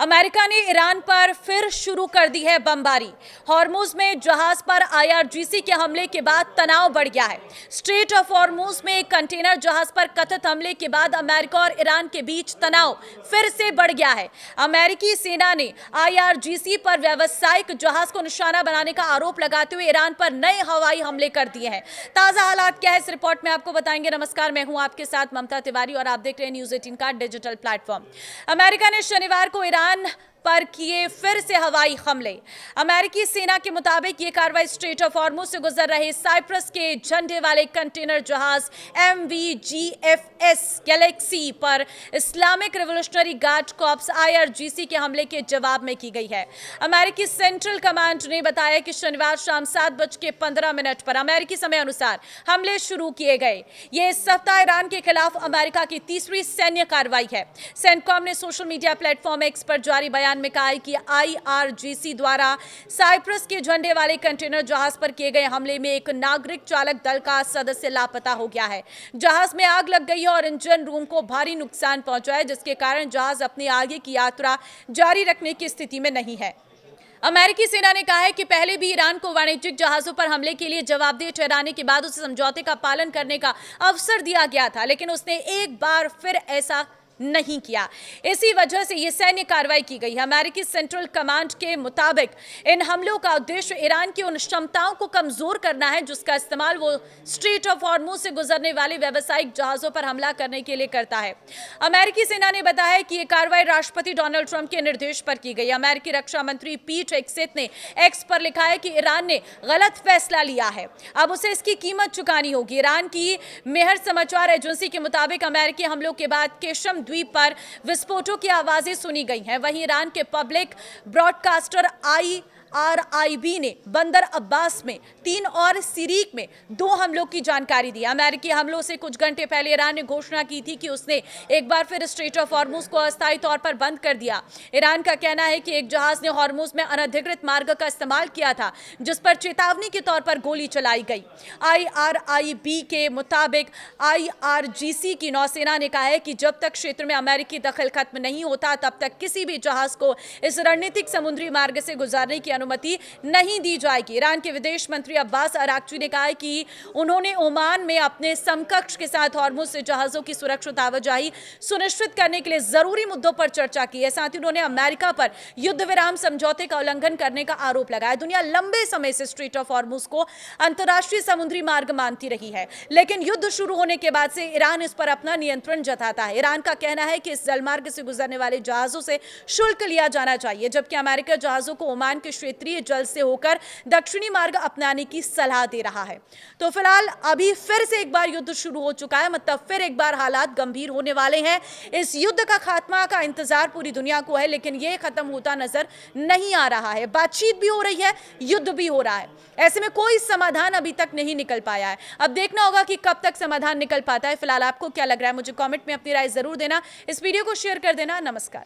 America ने Iran पर फिर शुरू कर दी है बमबारी। हॉर्मुज में जहाज पर आईआरजीसी के हमले के बाद तनाव बढ़ गया है। स्ट्रेट ऑफ हॉर्मुज में एक कंटेनर जहाज पर कथित हमले के बाद अमेरिका और ईरान के बीच तनाव फिर से बढ़ गया है। अमेरिकी सेना ने आईआरजीसी पर व्यावसायिक जहाज को निशाना बनाने का आरोप लगाते हुए ईरान पर नए हवाई हमले कर दिए हैं। ताजा हालात क्या है इस रिपोर्ट में आपको बताएंगे। नमस्कार, मैं हूं आपके साथ ममता तिवारी और आप देख रहे हैं न्यूज़ 18 का डिजिटल प्लेटफॉर्म। अमेरिका ने शनिवार को ईरान पर किए फिर से हवाई हमले। अमेरिकी सेना के मुताबिक ये कार्रवाई स्ट्रेट ऑफ हॉर्मुज से गुजर रहे साइप्रस के झंडे वाले कंटेनर जहाज MVGFS गैलेक्सी पर Islamic revolutionary guard corps IRGC के हमले के जवाब में की गई है। अमेरिकी सेंट्रल कमांड ने बताया कि शनिवार शाम 7:15 पर अमेरिकी समय अनुसार हमले शुरू किए गए। ये इस सप्ताह ईरान के खिलाफ अमेरिका की तीसरी सैन्य कार्रवाई है। सेंटकॉम ने सोशल मीडिया प्लेटफॉर्म एक्स पर जारी बयान में कहा है कि IRGC द्वारा साइप्रस के झंडे वाले कंटेनर जहाज पर किए गए हमले में एक नागरिक चालक दल का सदस्य लापता हो गया है। जहाज में आग लग गई है और इंजन रूम को भारी नुकसान पहुंचा है, जिसके कारण जहाज अपनी आगे की यात्रा जारी रखने की स्थिति में नहीं है। अमेरिकी सेना ने कहा है कि पहले भी ईरान को वाणिज्यिक जहाजों पर हमले के लिए जवाबदेह ठहराने के बाद उसे समझौते का पालन करने का अवसर दिया गया था, लेकिन उसने एक बार फिर ऐसा नहीं किया। इसी वजह से यह सैन्य कार्रवाई की गई है। अमेरिकी सेंट्रल कमांड के मुताबिक इन हमलों का उद्देश्य ईरान की उन क्षमताओं को कमजोर करना है जिसका इस्तेमाल वो स्ट्रेट ऑफ हॉर्मुज से गुजरने वाले व्यावसायिक जहाजों पर हमला करने के लिए करता है। अमेरिकी सेना ने बताया कि यह कार्रवाई राष्ट्रपति डोनाल्ड ट्रंप के निर्देश पर की गई। अमेरिकी रक्षा मंत्री पीट हेगसेथ ने एक्स पर लिखा है कि ईरान ने गलत फैसला लिया है, अब उसे इसकी कीमत चुकानी होगी। ईरान की मेहर समाचार एजेंसी के मुताबिक अमेरिकी हमलों के बाद केशम द्वीप पर विस्फोटों की आवाजें सुनी गई हैं। वहीं ईरान के पब्लिक ब्रॉडकास्टर IRIB ने बंदर अब्बास में 3 और सिरीक में 2 हमलों की जानकारी दी। अमेरिकी हमलों से कुछ घंटे पहले ईरान ने घोषणा की थी कि उसने एक बार फिर स्ट्रेट ऑफ हॉर्मुज को अस्थायी तौर पर बंद कर दिया। ईरान का कहना है कि एक जहाज ने हॉर्मुज में अनधिकृत मार्ग का इस्तेमाल किया था, जिस पर चेतावनी के तौर पर गोली चलाई गई। IRIB के मुताबिक IRGC की नौसेना ने कहा है कि जब तक क्षेत्र में अमेरिकी दखल खत्म नहीं होता, तब तक किसी भी जहाज को इस रणनीतिक समुद्री मार्ग से गुजरने की अनुमति नहीं दी जाएगी। ईरान के विदेश मंत्री अब्बास अराक्ची ने कहा है कि उन्होंने ओमान में अपने समकक्ष के साथ हॉर्मुज से जहाजों की सुरक्षित आवाजाही सुनिश्चित करने के लिए जरूरी मुद्दों पर चर्चा की है। साथ ही उन्होंने अमेरिका पर युद्ध विराम समझौते का उल्लंघन करने का आरोप लगाया। दुनिया लंबे समय से स्ट्रेट ऑफ हॉर्मुज को अंतरराष्ट्रीय समुद्री मार्ग मानती रही है, लेकिन युद्ध शुरू होने के बाद से ईरान इस पर अपना नियंत्रण जताता है। ईरान का कहना है कि इस जलमार्ग से गुजरने वाले जहाजों से शुल्क लिया जाना चाहिए, जबकि अमेरिका जहाजों को ओमान के क्षेत्रीय जल से होकर दक्षिणी मार्ग अपनाने की सलाह दे रहा है। तो फिलहाल अभी फिर से एक बार युद्ध शुरू हो चुका है, मतलब फिर एक बार हालात गंभीर होने वाले हैं। इस युद्ध का खात्मा का इंतजार पूरी दुनिया को है, लेकिन यह खत्म होता नजर नहीं आ रहा है। बातचीत भी हो रही है, युद्ध भी हो रहा है, ऐसे में कोई समाधान अभी तक नहीं निकल पाया है। अब देखना होगा कि कब तक समाधान निकल पाता है। फिलहाल आपको क्या लग रहा है, मुझे कमेंट में अपनी राय जरूर देना। इस वीडियो को शेयर कर देना। नमस्कार।